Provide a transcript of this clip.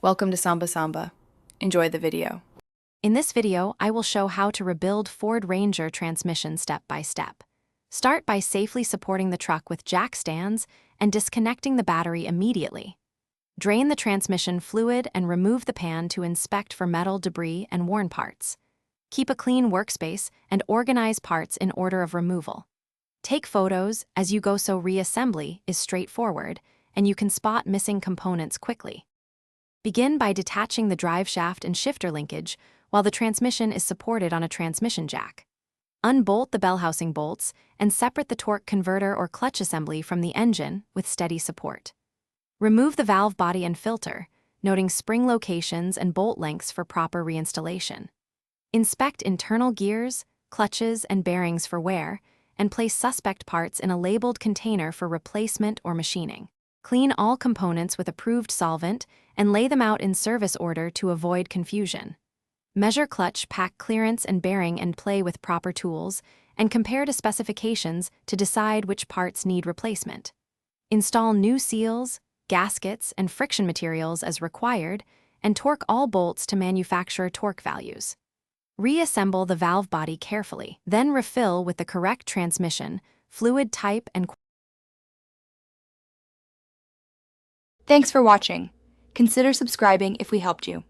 Welcome to Samba Samba. Enjoy the video. In this video, I will show how to rebuild Ford Ranger transmission step by step. Start by safely supporting the truck with jack stands and disconnecting the battery immediately. Drain the transmission fluid and remove the pan to inspect for metal debris and worn parts. Keep a clean workspace and organize parts in order of removal. Take photos as you go so reassembly is straightforward and you can spot missing components quickly. Begin by detaching the drive shaft and shifter linkage while the transmission is supported on a transmission jack. Unbolt the bell housing bolts and separate the torque converter or clutch assembly from the engine with steady support. Remove the valve body and filter, noting spring locations and bolt lengths for proper reinstallation. Inspect internal gears, clutches, and bearings for wear, and place suspect parts in a labeled container for replacement or machining. Clean all components with approved solvent and lay them out in service order to avoid confusion. Measure clutch, pack clearance, and bearing and play with proper tools, and compare to specifications to decide which parts need replacement. Install new seals, gaskets, and friction materials as required, and torque all bolts to manufacturer torque values. Reassemble the valve body carefully, then refill with the correct transmission, fluid type, and Thanks for watching. Consider subscribing if we helped you.